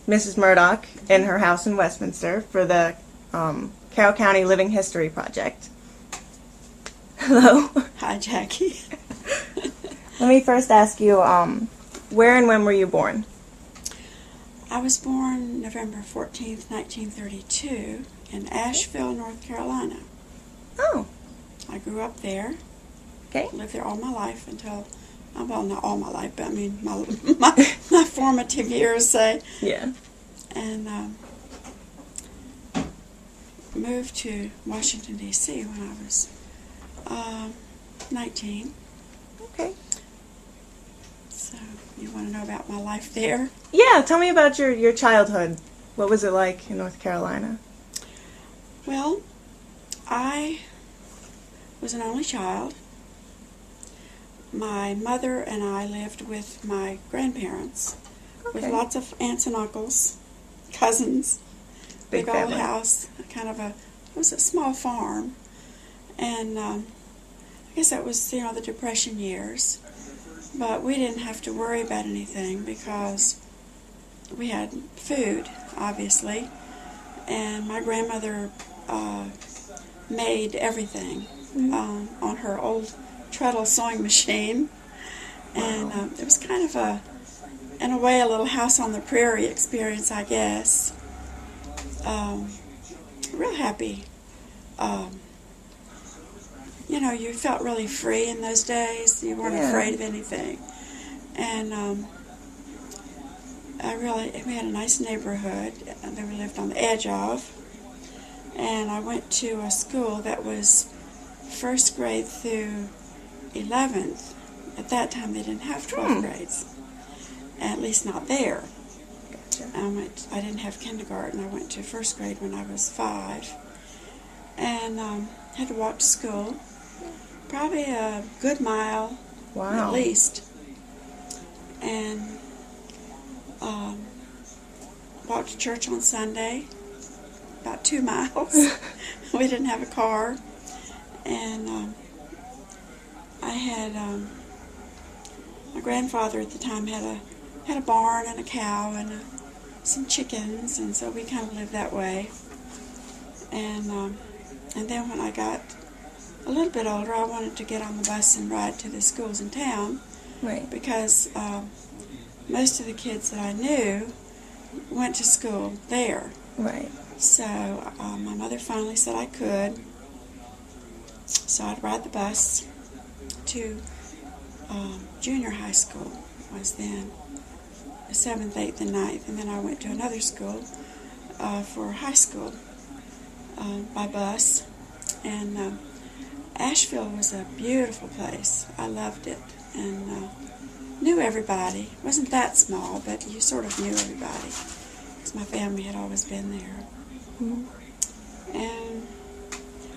Mrs. Murdock in her house in Westminster for the Carroll County Living History Project. Hello. Hi, Jackie. Let me first ask you, where and when were you born? I was born November 14th, 1932 in Asheville, North Carolina. Oh. I grew up there. Okay. Lived there all my life until, well, not all my life, but I mean my formative years, say. Yeah. And moved to Washington, D.C. when I was 19. Okay. So, you want to know about my life there? Yeah, tell me about your childhood. What was it like in North Carolina? Well, I was an only child. My mother and I lived with my grandparents, with lots of aunts and uncles, cousins, Big old family. house, it was a small farm. And I guess that was, the Depression years. But we didn't have to worry about anything because we had food, obviously. And my grandmother made everything on her old treadle sewing machine. And it was kind of in a way, a little house on the prairie experience, I guess. Real happy. You felt really free in those days. You weren't afraid of anything. And we had a nice neighborhood that we lived on the edge of. And I went to a school that was first grade through 11th. At that time, they didn't have 12 grades. At least not there. Gotcha. I didn't have kindergarten. I went to first grade when I was 5. And had to walk to school. Probably a good mile, Wow. at least. And walked to church on Sunday, about 2 miles. We didn't have a car. And I had, my grandfather at the time had a barn and a cow and some chickens, and so we kind of lived that way. And then when I got a little bit older, I wanted to get on the bus and ride to the schools in town. Right. Because most of the kids that I knew went to school there. Right. So my mother finally said I could. So I'd ride the bus to junior high school. It was then 7th, 8th, and 9th. And then I went to another school for high school by bus. And Asheville was a beautiful place. I loved it. And knew everybody. It wasn't that small, but you sort of knew everybody. Because my family had always been there. Mm-hmm. And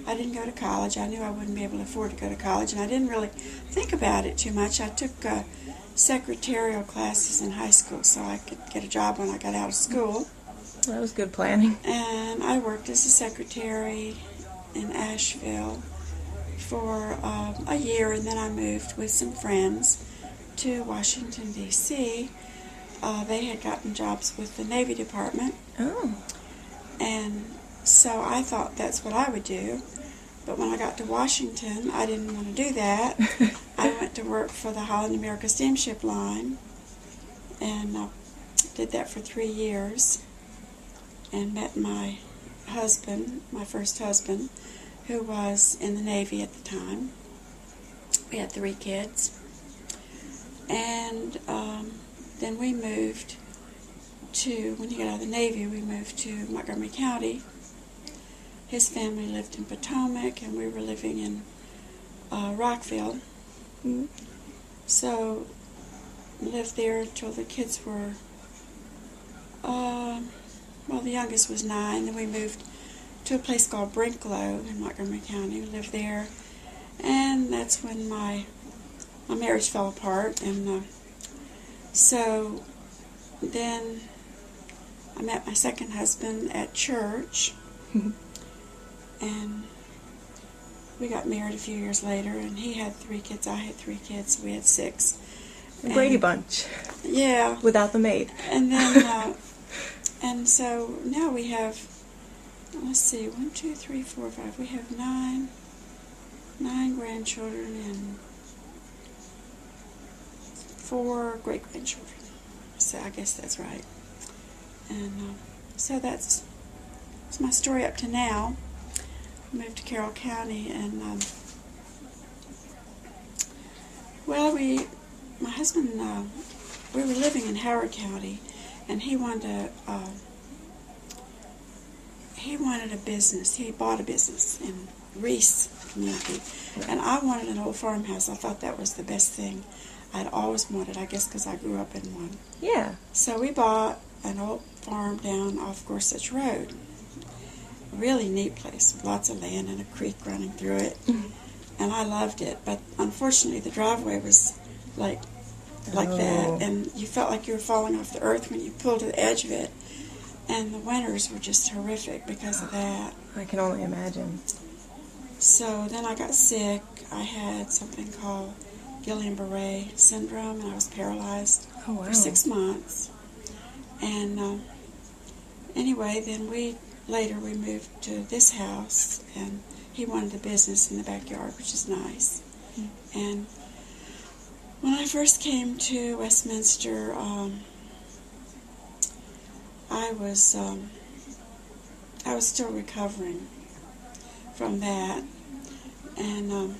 I didn't go to college. I knew I wouldn't be able to afford to go to college, and I didn't really think about it too much. I took secretarial classes in high school so I could get a job when I got out of school. That was good planning. And I worked as a secretary in Asheville for a year, and then I moved with some friends to Washington, D.C. They had gotten jobs with the Navy Department. Oh. And so I thought that's what I would do. But when I got to Washington, I didn't want to do that. I went to work for the Holland America Steamship Line and did that for 3 years and met my husband, my first husband, who was in the Navy at the time. We had 3 kids. And then we moved when he got out of the Navy, we moved to Montgomery County. His family lived in Potomac, and we were living in Rockville. Mm-hmm. So, lived there until the kids were, the youngest was 9. Then we moved to a place called Brinklow in Montgomery County. We lived there, and that's when my marriage fell apart. And so then I met my second husband at church. And we got married a few years later, and he had 3 kids, I had 3 kids, so we had 6. The Brady Bunch. Yeah. Without the maid. And then And so now we have, let's see, 1, 2, 3, 4, 5. We have nine grandchildren and 4 great-grandchildren. So I guess that's right. And so that's my story up to now. I moved to Carroll County, and my husband, we were living in Howard County, and he wanted a business. He bought a business in Reese community, and I wanted an old farmhouse. I thought that was the best thing I'd always wanted, I guess because I grew up in one. Yeah. So we bought an old farm down off Gorsuch Road. A really neat place with lots of land and a creek running through it. And I loved it, but unfortunately the driveway was like that, and you felt like you were falling off the earth when you pulled to the edge of it. And the winters were just horrific because of that. I can only imagine. So then I got sick. I had something called Guillain-Barré syndrome, and I was paralyzed for 6 months. And anyway, then we moved to this house, and he wanted a business in the backyard, which is nice. And when I first came to Westminster, I was still recovering from that, and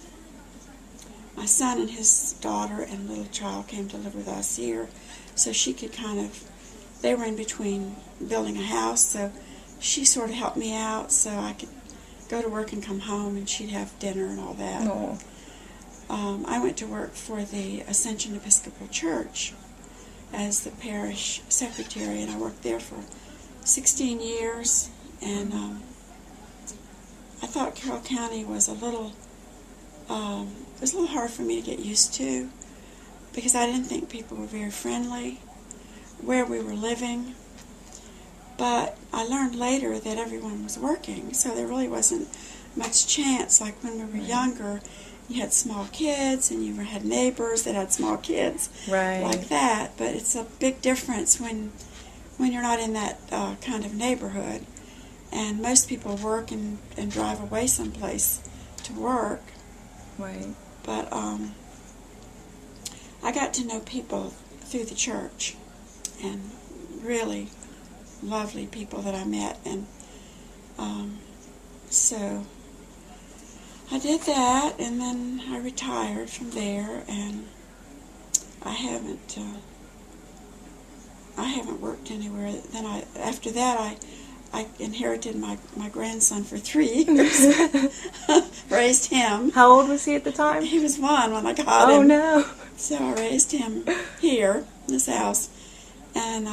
my son and his daughter and little child came to live with us here, so she could they were in between building a house, so she sort of helped me out so I could go to work and come home, and she'd have dinner and all that. Oh. I went to work for the Ascension Episcopal Church as the parish secretary, and I worked there for 16 years, and I thought Carroll County was a little hard for me to get used to, because I didn't think people were very friendly where we were living. But I learned later that everyone was working, so there really wasn't much chance. Like when we were younger, you had small kids, and you had neighbors that had small kids, like that. But it's a big difference when you're not in that kind of neighborhood. And most people work and drive away someplace to work. Right. But I got to know people through the church, and really lovely people that I met, and so I did that, and then I retired from there, and I haven't worked anywhere. Then after that I inherited my grandson for 3 years, raised him. How old was he at the time? He was 1 when I got him. Oh no! So I raised him here in this house, and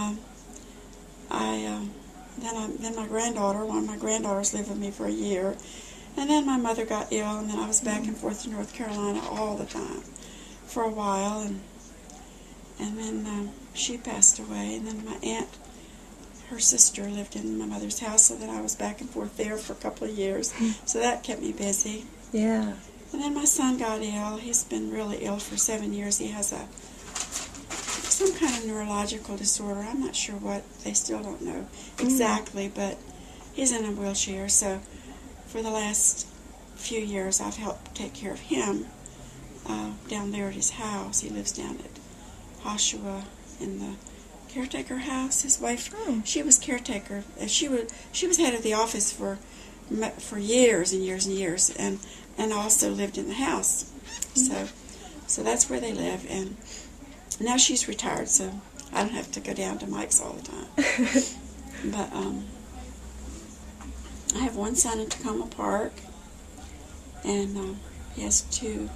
then my granddaughter, one of my granddaughters, lived with me for a year, and then my mother got ill, and then I was back and forth to North Carolina all the time for a while, and then she passed away, and then my aunt, her sister, lived in my mother's house, so then I was back and forth there for a couple of years, so that kept me busy. Yeah. And then my son got ill. He's been really ill for 7 years. He has some kind of neurological disorder. I'm not sure what. They still don't know exactly, but he's in a wheelchair. So for the last few years, I've helped take care of him down there at his house. He lives down at Asheville in the caretaker house. His wife, she was caretaker. She was head of the office for years and years and years, and also lived in the house. So that's where they live, and now she's retired, so I don't have to go down to Mike's all the time. But I have one son in Tacoma Park, and he has two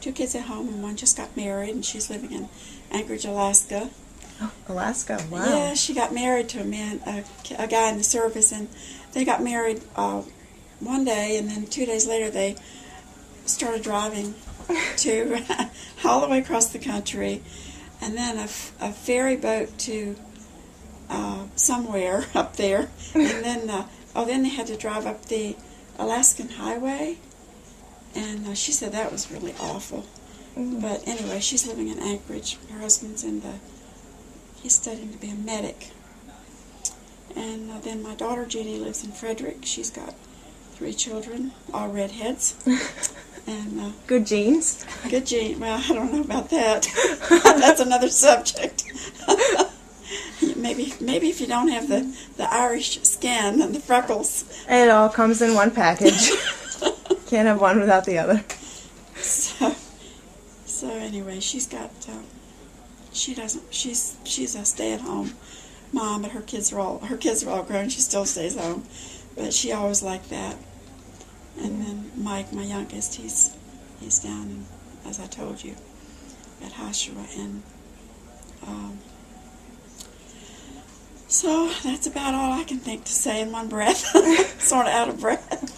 kids at home, and one just got married, and she's living in Anchorage, Alaska. Oh, Alaska! Wow. Yeah, she got married to a guy in the service, and they got married one day, and then 2 days later they started driving to all the way across the country, and then a ferry boat to somewhere up there, and then then they had to drive up the Alaskan highway, and she said that was really awful. But anyway, she's living in Anchorage. Her husband's he's studying to be a medic. And then my daughter Jeannie lives in Frederick. She's got 3 children, all redheads. And good genes. good gene. Well, I don't know about that. That's another subject. maybe if you don't have the Irish skin and the freckles. It all comes in one package. Can't have one without the other. So anyway, she's got. She doesn't. She's a stay-at-home mom, but her kids are all grown. She still stays home, but she always liked that. And then Mike, my youngest, he's down in, as I told you, at Hashua, and so that's about all I can think to say in one breath. Sort of out of breath.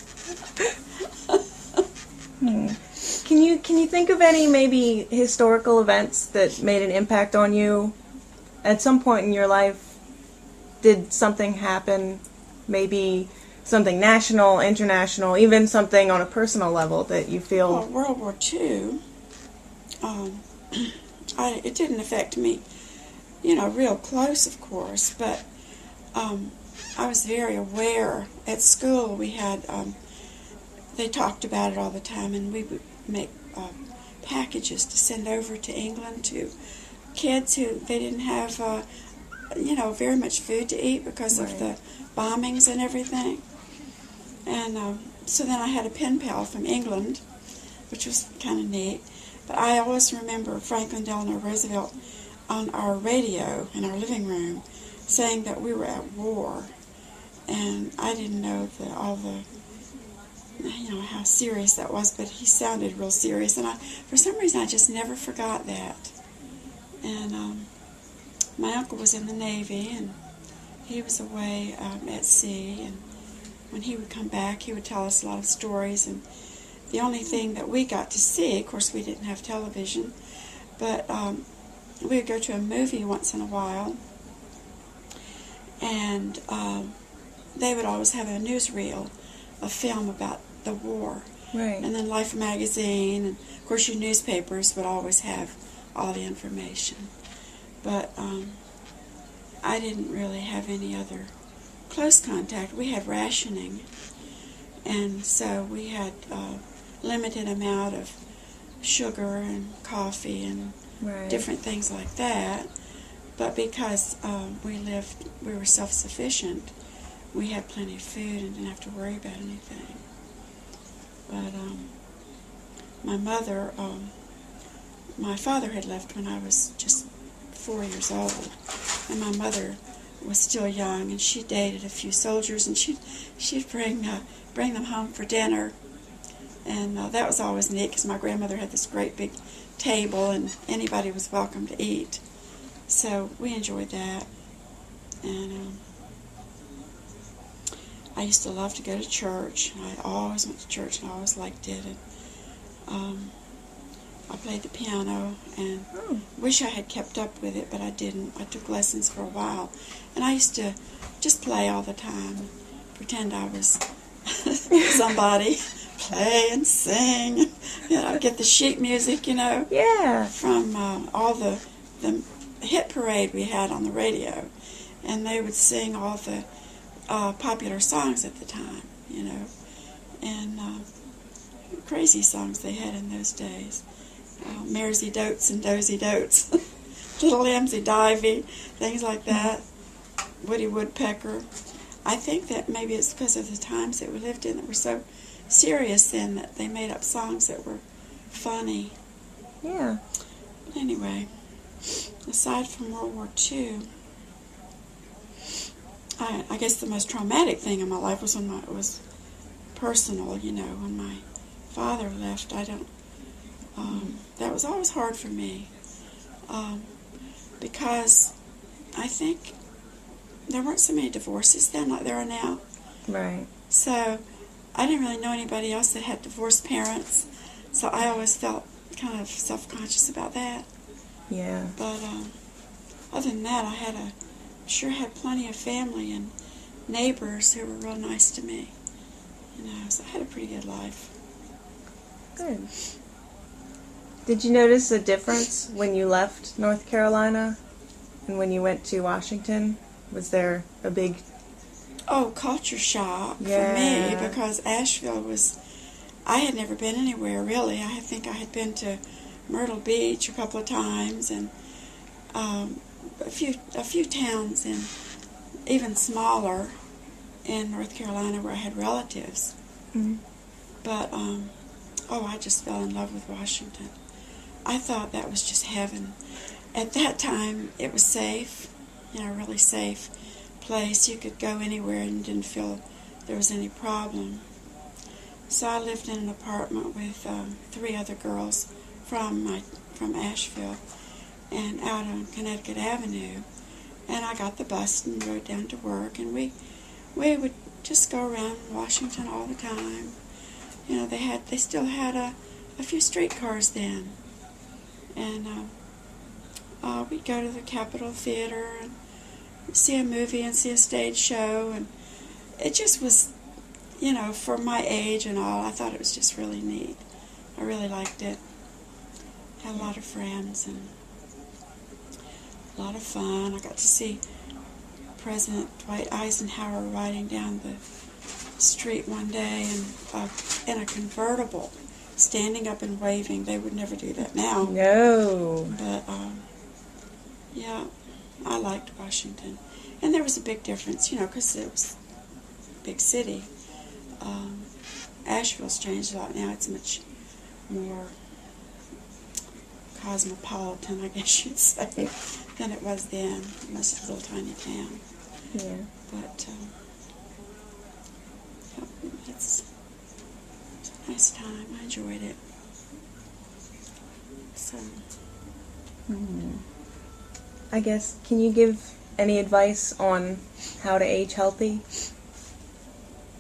Can you think of any maybe historical events that made an impact on you? At some point in your life, did something happen? Maybe something national, international, even something on a personal level that you feel... Well, World War II, it didn't affect me, real close, of course, but I was very aware. At school, we had, they talked about it all the time, and we would make packages to send over to England to kids who they didn't have, very much food to eat because of the bombings and everything. And so then I had a pen pal from England, which was kind of neat. But I always remember Franklin Delano Roosevelt on our radio in our living room saying that we were at war. And I didn't know how serious that was, but he sounded real serious. And for some reason, I just never forgot that. And my uncle was in the Navy, and he was away at sea, and when he would come back, he would tell us a lot of stories, and the only thing that we got to see, of course we didn't have television, but we would go to a movie once in a while, and they would always have a newsreel, a film about the war. Right. And then Life magazine, and of course your newspapers would always have all the information. But I didn't really have any other close contact. We had rationing, and so we had limited amount of sugar and coffee and different things like that. But because we were self-sufficient, we had plenty of food and didn't have to worry about anything. But my mother, my father had left when I was just 4 years old, and my mother was still young, and she dated a few soldiers, and she'd bring them home for dinner, and that was always neat because my grandmother had this great big table, and anybody was welcome to eat. So we enjoyed that, and I used to love to go to church. I always went to church, and I always liked it. And I played the piano, and wish I had kept up with it, but I didn't. I took lessons for a while, and I used to just play all the time, pretend I was somebody, play and sing, get the sheet music, from all the hit parade we had on the radio, and they would sing all the popular songs at the time, and crazy songs they had in those days. Maresy Dotes and Dozy Dotes, Little Lambsy Divey, things like that, Woody Woodpecker. I think that maybe it's because of the times that we lived in that were so serious then that they made up songs that were funny. Yeah. But anyway, aside from World War II, I guess the most traumatic thing in my life was when it was personal, when my father left. That was always hard for me, because I think there weren't so many divorces then like there are now. Right. So I didn't really know anybody else that had divorced parents, so I always felt kind of self-conscious about that. Yeah. But other than that, I sure had plenty of family and neighbors who were real nice to me. So I had a pretty good life. Good. Did you notice a difference when you left North Carolina and when you went to Washington? Was there a big Oh, culture shock for Yeah. me, because Asheville was, I had never been anywhere really. I think I had been to Myrtle Beach a couple of times, and a few towns, and even smaller in North Carolina where I had relatives. Mm. But I just fell in love with Washington. I thought that was just heaven. At that time, it was safe, really safe place. You could go anywhere and didn't feel there was any problem. So I lived in an apartment with 3 other girls from Asheville, and out on Connecticut Avenue. And I got the bus and rode down to work, and we would just go around Washington all the time. They still had a few streetcars then, and we'd go to the Capitol Theater and see a movie and see a stage show, and it just was, for my age and all, I thought it was just really neat. I really liked it. Had a lot of friends and a lot of fun. I got to see President Dwight Eisenhower riding down the street one day in a convertible, standing up and waving. They would never do that now. No. But, yeah, I liked Washington. And there was a big difference, because it was a big city. Asheville's changed a lot now. It's much more cosmopolitan, I guess you'd say, than it was then. It was a little tiny town. Yeah. But it's a nice time. I enjoyed it. So, I guess, can you give any advice on how to age healthy?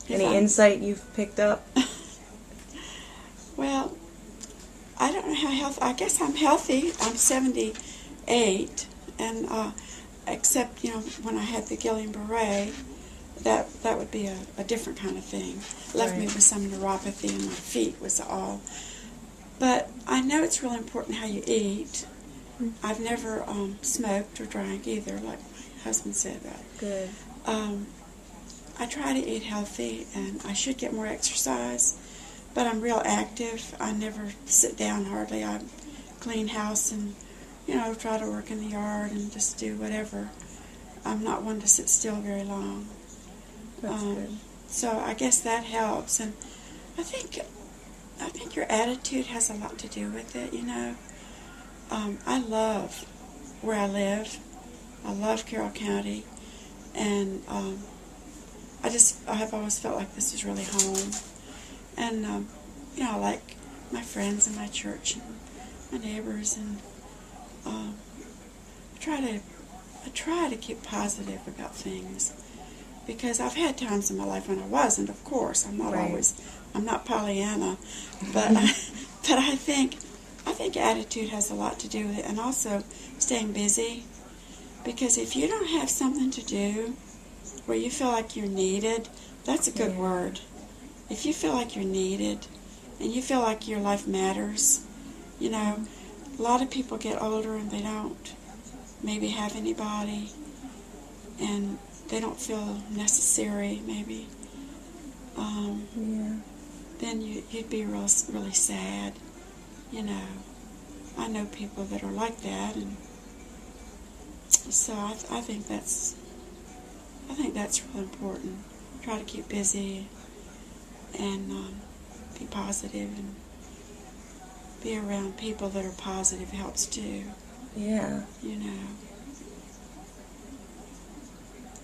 Any insight you've picked up? Well, I don't know how healthy. I guess I'm healthy. I'm 78, and except when I had the Guillain-Barré, that would be a different kind of thing. Left me with some neuropathy in my feet was all. But I know it's really important how you eat. I've never smoked or drank either, like my husband said that. Good. I try to eat healthy, and I should get more exercise, but I'm real active. I never sit down hardly. I clean house and, try to work in the yard and just do whatever. I'm not one to sit still very long. That's good. So I guess that helps, and I think your attitude has a lot to do with it, I love where I live. I love Carroll County, and I have always felt like this is really home. And, I like my friends and my church and my neighbors, and I try to keep positive about things, because I've had times in my life when I wasn't, of course. I'm not Pollyanna, but I think attitude has a lot to do with it, and also staying busy, because if you don't have something to do where you feel like you're needed, that's a good word. If you feel like you're needed and you feel like your life matters, a lot of people get older and they don't maybe have anybody, and they don't feel necessary, maybe. Then you'd be really sad, I know people that are like that, and so I think that's real important. Try to keep busy and be positive, and be around people that are positive helps too. Yeah.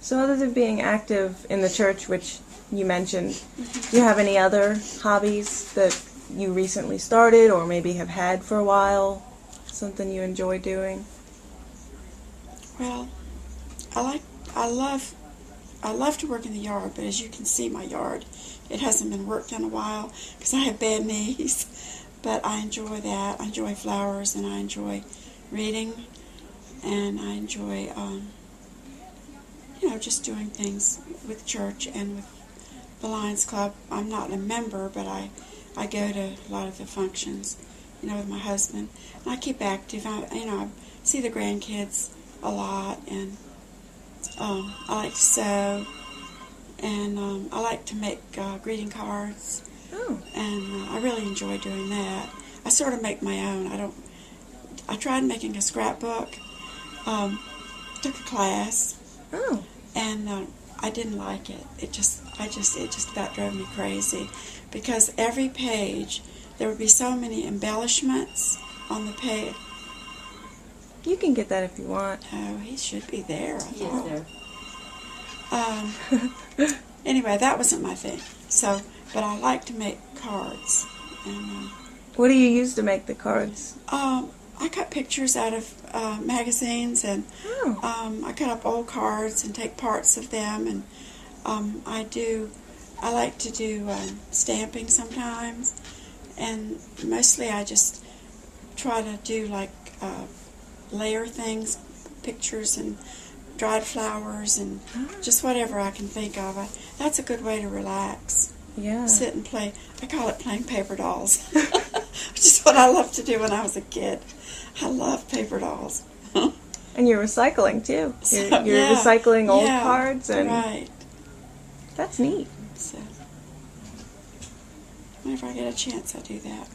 So other than being active in the church, which you mentioned, do you have any other hobbies that you recently started or maybe have had for a while? Something you enjoy doing? Well, I love to work in the yard, but as you can see, my yard, it hasn't been worked in a while because I have bad knees. But I enjoy that. I enjoy flowers, and I enjoy reading, and I enjoy, just doing things with church and with the Lions Club. I'm not a member, but I go to a lot of the functions, with my husband. And I keep active. I see the grandkids a lot, and I like to sew, And I like to make greeting cards, Oh. and I really enjoy doing that. I sort of make my own. I tried making a scrapbook. Took a class, Oh. and I didn't like it. It just about drove me crazy, because every page there would be so many embellishments on the page. You can get that if you want. Oh, he should be there. I Yes, thought. sir. Anyway, that wasn't my thing. So, but I like to make cards, and What do you use to make the cards? I cut pictures out of magazines, and Oh. I cut up old cards and take parts of them, and I like to do stamping sometimes, and mostly I just try to do like layer things, pictures and dried flowers, and just whatever I can think of. That's a good way to relax. Yeah. Sit and play. I call it playing paper dolls, which is what I loved to do when I was a kid. I love paper dolls. And you're recycling too. You're Yeah, recycling old yeah, cards, and right. that's neat. So whenever I get a chance, I do that.